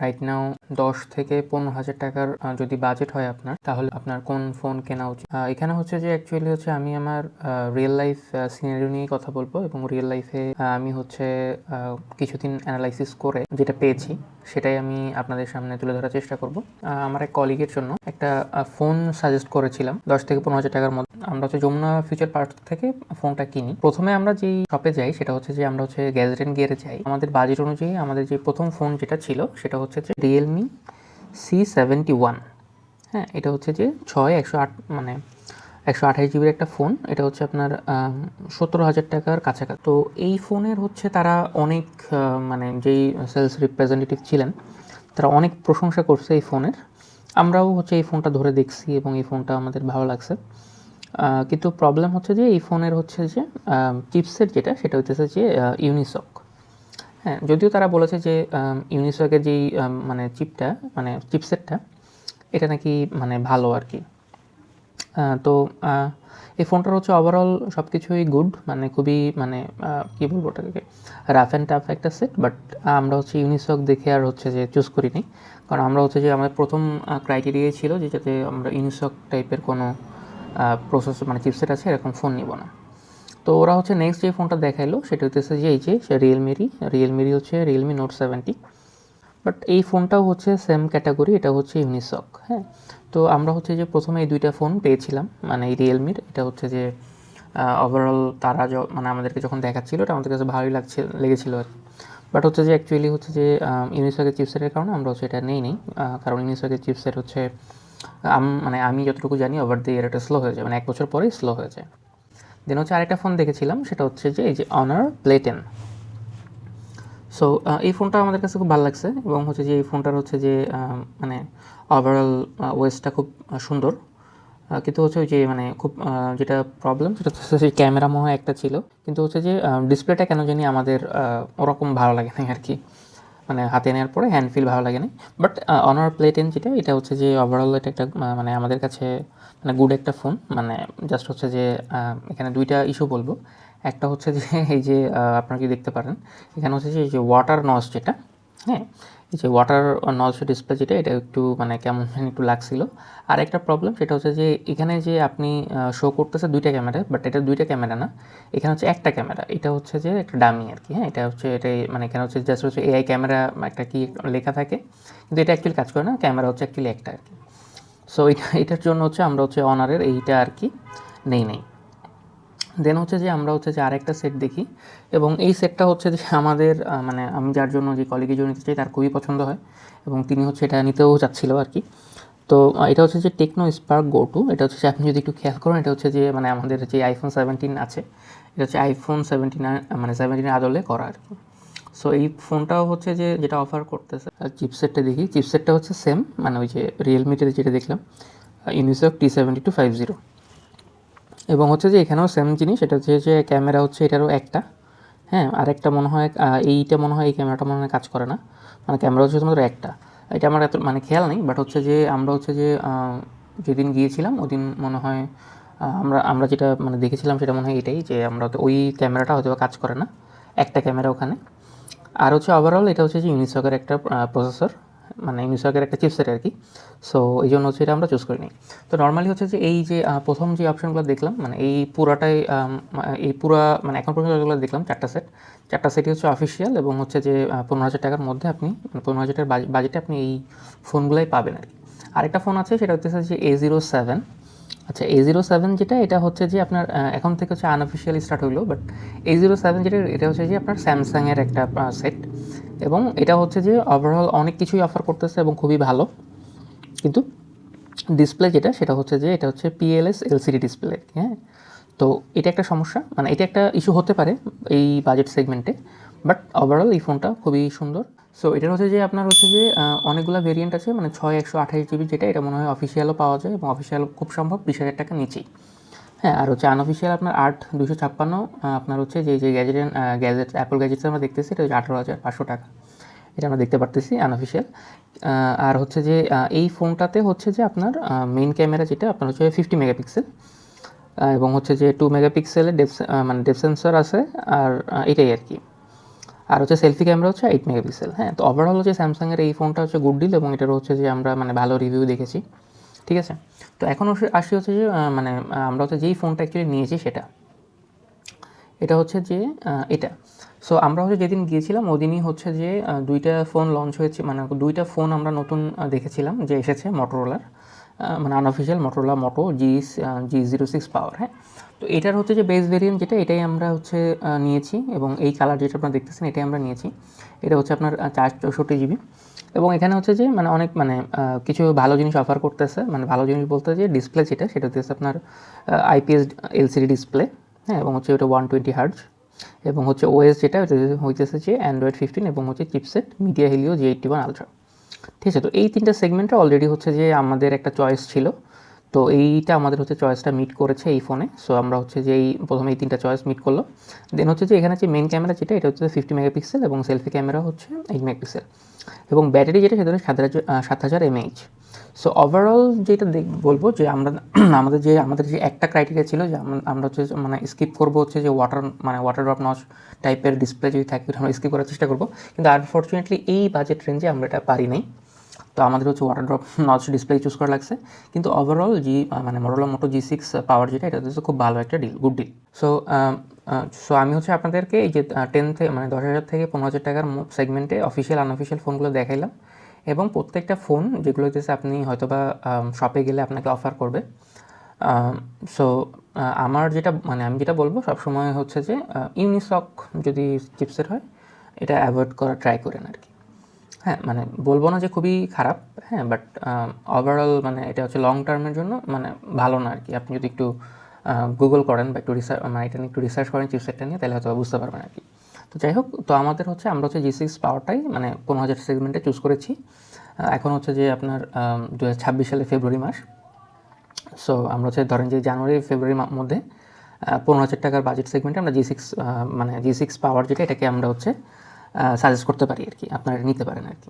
Right now 10 থেকে 15,000 টাকার যদি বাজেট হয় আপনার, তাহলে আপনার কোন ফোন কেনা উচিত। এখানে হচ্ছে যে অ্যাকচুয়ালি হচ্ছে আমি আমার রিয়েল লাইফ সিনারিও নিয়ে কথা বলবো, এবং রিয়েল লাইফে আমি হচ্ছে কিছুদিন অ্যানালাইসিস করে যেটা পেয়েছি সেটাই আমি আপনাদের সামনে তুলে ধরার চেষ্টা করব। আমার এক কলিগের জন্য একটা ফোন সাজেস্ট করেছিলাম 10 থেকে 15,000 টাকার মধ্যে। আমরা হচ্ছে যমুনা ফিউচার পার্ক থেকে ফোনটা কিনি। প্রথমে আমরা যেই শপে যাই সেটা হচ্ছে যে আমরা হচ্ছে গ্যাজেট এন্ড গিয়ারে যাই। আমাদের বাজেট অনুযায়ী আমাদের যে প্রথম ফোন যেটা ছিল সেটা হচ্ছে যে রিয়েলমি C71। হ্যাঁ, এটা হচ্ছে যে 108 মানে 128 জিবির একটা ফোন। এটা হচ্ছে আপনার 17,000 টাকার কাছাকাছি। তো এই ফোনের হচ্ছে তারা অনেক মানে যেই সেলস রিপ্রেজেন্টেটিভ ছিলেন তারা অনেক প্রশংসা করছে এই ফোনের। আমরাও হচ্ছে এই ফোনটা ধরে দেখছি এবং এই ফোনটা আমাদের ভালো লাগছে। কিন্তু প্রবলেম হচ্ছে যে এই ফোনের হচ্ছে যে চিপসেট যেটা সেটা হচ্ছে যে ইউনিসক। হ্যাঁ, যদিও তারা বলেছে যে ইউনিসকের যেই মানে চিপসেটটা এটা নাকি মানে ভালো আর কি। তো এই ফোনটার হচ্ছে ওভারঅল সব কিছুই গুড, মানে খুবই মানে কী বলবো ওটাকে, রাফ অ্যান্ড টাফ একটা সেট। বাট আমরা হচ্ছে ইউনিসক দেখে আর হচ্ছে যে চুজ করিনি, কারণ আমরা হচ্ছে যে আমাদের প্রথম ক্রাইটেরিয়াই ছিল যে যাতে আমরা ইউনিসক টাইপের কোনো প্রসেসর মানে চিপসেট আছে এরকম ফোন নিব না। তো ওরা হচ্ছে নেক্সট যে ফোনটা দেখাইলো সেটা হচ্ছে যে এই যে রিয়েলমিরই হচ্ছে রিয়েলমি নোট 70। বাট এই ফোনটাও হচ্ছে সেম ক্যাটাগরি, এটা হচ্ছে ইউনিসক। হ্যাঁ, তো আমরা হচ্ছে যে প্রথমে এই দুইটা ফোন পেয়েছিলাম, মানে এই রিয়েলমির এটা হচ্ছে যে ওভারঅল তারা মানে আমাদেরকে যখন দেখাচ্ছিল এটা আমাদের কাছে ভালোই লেগেছিলো আর কি। বাট হচ্ছে যে অ্যাকচুয়ালি হচ্ছে যে ইউনিসকের চিপসেটের কারণে আমরা হচ্ছে এটা নেই কারণ ইউনিসকের চিপসেট হচ্ছে মানে আমি যতটুকু জানি ওভার দি ইয়ার এটা স্লো হয়ে যায়, মানে 1 বছর পরেই স্লো হয়ে যায়। দেন হচ্ছে আরেকটা ফোন দেখেছিলাম সেটা হচ্ছে যে এই যে Honor Play 10। সো এই ফোনটা আমাদের কাছে খুব ভালো লাগছে, এবং হচ্ছে যে এই ফোনটার হচ্ছে যে মানে ওভারঅল ওয়েসটা খুব সুন্দর। কিন্তু হচ্ছে ওই যে মানে খুব যেটা প্রবলেম সেটা হচ্ছে যে ক্যামেরা মনে হয় একটা ছিল, কিন্তু হচ্ছে যে ডিসপ্লেটা কেন জানি আমাদের ওরকম ভালো লাগে না আর কি, মানে হাতে নেওয়ার পরে হ্যান্ড ফিল ভালো লাগে না। বাট Honor Play 10 যেটা এটা হচ্ছে যে ওভারঅল এটা একটা মানে আমাদের কাছে মানে গুড একটা ফোন। মানে জাস্ট হচ্ছে যে এখানে দুইটা ইস্যু বলবো। একটা হচ্ছে যে এই যে আপনারা কি দেখতে পারেন এখানে হচ্ছে যে এই যে ওয়াটার নয়েজ যেটা, হ্যাঁ, এই যে ওয়াটার নয়েজ ডিসপ্লে যেটা এটা একটু মানে কেমন জানি একটু লাগছিল। আর একটা প্রবলেম সেটা হচ্ছে যে এখানে যে আপনি শো করতেছে দুইটা ক্যামেরা, বাট এটা দুইটা ক্যামেরা না, এখানে হচ্ছে একটা ক্যামেরা। এটা হচ্ছে যে একটা ডামি আর কি। হ্যাঁ, এটা হচ্ছে এটাই মানে এখানে হচ্ছে জাস্ট হচ্ছে AI ক্যামেরা একটা কি লেখা থাকে, কিন্তু এটা অ্যাকচুয়ালি কাজ করে না, ক্যামেরা হচ্ছে অ্যাকচুয়ালি একটা আর কি। সো এটার জন্য হচ্ছে আমরা হচ্ছে অনারের এইটা আর কি নেই। দেন হচ্ছে যে আমরা হচ্ছে যে আরেকটা সেট দেখি, এবং এই সেটটা হচ্ছে যে আমাদের মানে আমি যার জন্য যে কলিগের জন্য নিতে চাই তার খুবই পছন্দ হয়, এবং তিনি হচ্ছে এটা নিতেও চাচ্ছিল আর কি। তো এটা হচ্ছে যে টেকনো স্পার্ক গো টু। এটা হচ্ছে আপনি যদি একটু খেয়াল করেন এটা হচ্ছে যে মানে আমাদের যে iPhone 17 আছে এটা হচ্ছে iPhone 17 মানে 17 আদলে করা আর কি। সো এই ফোনটাও হচ্ছে যে যেটা অফার করতেছে, চিপসেটটা দেখি, চিপসেটটা হচ্ছে সেম মানে ওই যে রিয়েলমিতে যেটা দেখলাম ইউনিসক T7250। এবং হচ্ছে যে এখানেও সেম জিনিস, এটা হচ্ছে যে ক্যামেরা হচ্ছে এটারও একটা। হ্যাঁ, আরেকটা মনে হয় এইটা মনে হয় এই ক্যামেরাটা মনে হয় কাজ করে না, মানে ক্যামেরা হচ্ছে তোমাদের একটা। এটা আমার এত মানে খেয়াল নেই, বাট হচ্ছে যে আমরা হচ্ছে যে যেদিন গিয়েছিলাম ওদিন মনে হয় আমরা আমরা যেটা মানে দেখেছিলাম সেটা মনে হয় এটাই, যে আমরা ওই ক্যামেরাটা হয়তো কাজ করে না, একটা ক্যামেরা ওখানে। আর হচ্ছে ওভারঅল এটা হচ্ছে যে ইউনিসকের একটা প্রসেসর, মানে ইউনিসকের একটা চিপসেট আর কি। সো এই জন্য হচ্ছে এটা আমরা চুজ করি নিই। তো নর্মালি হচ্ছে যে এই যে প্রথম যে অপশনগুলো দেখলাম মানে এই পুরাটাই এই পুরা মানে এখন পর্যন্ত যেগুলো দেখলাম চারটা সেটই হচ্ছে অফিসিয়াল, এবং হচ্ছে যে 15,000 টাকার মধ্যে আপনি মানে 15,000 টাকার বাজেটে আপনি এই ফোনগুলোই পাবেন আর কি। আরেকটা ফোন আছে সেটা হচ্ছে যে A07। আচ্ছা, A07 যেটা এটা হচ্ছে যে আপনার এখন থেকে হচ্ছে আনঅফিসিয়ালি স্টার্ট হইলো, বাট A07 যেটা এটা হচ্ছে যে আপনার স্যামসাংয়ের একটা সেট, এবং এটা হচ্ছে যে ওভারঅল অনেক কিছুই অফার করতেছে এবং খুবই ভালো। কিন্তু ডিসপ্লে যেটা সেটা হচ্ছে যে এটা হচ্ছে PLS LCD ডিসপ্লে। হ্যাঁ, তো এটা একটা সমস্যা, মানে এটা একটা ইস্যু হতে পারে এই বাজেট সেগমেন্টে। বাট ওভারঅল এই ফোনটা খুবই সুন্দর। সো এটার হচ্ছে যে আপনার হচ্ছে যে অনেকগুলো ভেরিয়েন্ট আছে, মানে 128 GB যেটা এটা মনে হয় অফিসিয়ালও পাওয়া যায়, এবং অফিসিয়াল খুব সম্ভব 20,000 টাকা নিচেই। হ্যাঁ, আর হচ্ছে আনঅফিসিয়াল আপনার 8,256 আপনার হচ্ছে যে গ্যাজেট অ্যাপল গ্যাজেটস আমরা দেখতেছি এটা হচ্ছে 18,500 টাকা, এটা আমরা দেখতে পারতেছি আনঅফিসিয়াল। আর হচ্ছে যে এই ফোনটাতে হচ্ছে যে আপনার মেইন ক্যামেরা যেটা আপনার হচ্ছে 50 মেগাপিক্সেল, এবং হচ্ছে যে 2 মেগাপিক্সেলের মানে ডেপথ সেন্সর আছে, আর এটাই আর কি। আর হচ্ছে সেলফি ক্যামেরা হচ্ছে 8 মেগাপিক্সেল। হ্যাঁ, তো ওভারঅল হচ্ছে স্যামসাংয়ের এই ফোনটা হচ্ছে গুড ডিল এবং এটার হচ্ছে যে আমরা মানে ভালো রিভিউ দেখেছি। ঠিক আছে, তো এখন আসি হচ্ছে যে আমরা হচ্ছে যেই ফোনটা অ্যাকচুয়ালি নিয়েছি সেটা, এটা হচ্ছে যে এটা। সো আমরা হচ্ছে যেদিন গিয়েছিলাম ওদিনই হচ্ছে যে দুইটা ফোন লঞ্চ হয়েছে, মানে দুইটা ফোন আমরা নতুন দেখেছিলাম যে এসেছে মোটোরোলার, মানে আনঅফিসিয়াল মোটোরোলা মোটো G06 পাওয়ার। হ্যাঁ, তো এটার হচ্ছে যে বেস ভেরিয়েন্ট যেটা, এটাই আমরা হচ্ছে নিয়েছি এবং এই কালার যেটা আপনারা দেখতেছেন এটাই আমরা নিয়েছি। এটা হচ্ছে আপনার 464 GB এবং এখানে হচ্ছে যে মানে অনেক মানে কিছু ভালো জিনিস অফার করতেছে। মানে ভালো জিনিস বলতে যে ডিসপ্লে যেটা, সেটা হচ্ছে আপনার IPS LCD ডিসপ্লে। হ্যাঁ, এবং হচ্ছে ওটা 120 Hz এবং হচ্ছে ওএস যেটা হইতেছে যে Android 15 এবং হচ্ছে chipset media Helio G81 ultra. ঠিক আছে, তো এই তিনটা সেগমেন্টে অলরেডি হচ্ছে যে আমাদের একটা চয়েস ছিল, তো এইটা আমাদের হচ্ছে চয়েসটা মিট করেছে এই ফোনে। সো আমরা হচ্ছে যে প্রথমে এই তিনটা চয়েস মিট করলো। দেন হচ্ছে যে এখানে যে মেন ক্যামেরা যেটা, এটা হচ্ছে 50 মেগাপিক্সেল এবং সেলফি ক্যামেরা হচ্ছে 8 মেগাপিক্সেল এবং ব্যাটারি যেটা সেটা হচ্ছে 7000 mAh। সো ওভারঅল যেটা বলবো যে আমরা আমাদের যে একটা ক্রাইটেরিয়া ছিল যে আমরা হচ্ছে মানে স্কিপ করবো হচ্ছে যে ওয়াটার ড্রপ নচ টাইপের ডিসপ্লে যদি থাকে আমরা স্কিপ করার চেষ্টা করবো, কিন্তু আনফর্চুনেটলি এই বাজেট রেঞ্জে আমরা এটা পারি নাই। তো আমাদের হচ্ছে water drop notch display choose করা লাগছে, কিন্তু ওভারঅল মোটোরোলা মোটো G6 পাওয়ার যেটা, এটা হচ্ছে খুব ভালো একটা গুড ডিল। সো আমি হচ্ছে আপনাদেরকে এই যে 10 থেকে মানে 10,000 থেকে 15,000 টাকার সেগমেন্টে অফিসিয়াল আনঅফিসিয়াল ফোনগুলো দেখাইলাম এবং প্রত্যেকটা ফোন যেগুলো হইতেছে আপনি হয়তোবা শপে গেলে আপনাকে অফার করবে। সো আমি যেটা বলবো সবসময় হচ্ছে যে ইউনিসক যদি চিপসের হয় এটা অ্যাভয়েড করা ট্রাই করেন আর কি। হ্যাঁ, মানে বলবো না যে খুবই খারাপ, হ্যাঁ, বাট ওভারঅল মানে এটা হচ্ছে লং টার্মের জন্য মানে ভালো না আর কি। আপনি যদি একটু গুগল করেন বা একটু এটা নিয়ে একটু রিসার্চ করেন চিপসেটটা নিয়ে, তাহলে হয়তো বুঝতে পারবেন আর কি। তো যাই হোক, তো আমরা হচ্ছে G6 পাওয়ারটাই মানে 15,000 সেগমেন্টে চুজ করেছি। এখন হচ্ছে যে আপনার 2026 সালের ফেব্রুয়ারি মাস। সো আমরা হচ্ছে ধরেন যে জানুয়ারি ফেব্রুয়ারির মধ্যে 15,000 টাকার বাজেট সেগমেন্টে আমরা G6 পাওয়ার যেটা, এটাকে আমরা হচ্ছে সাজেস্ট করতে পারি আর কি, আপনারা নিতে পারেন আর কি।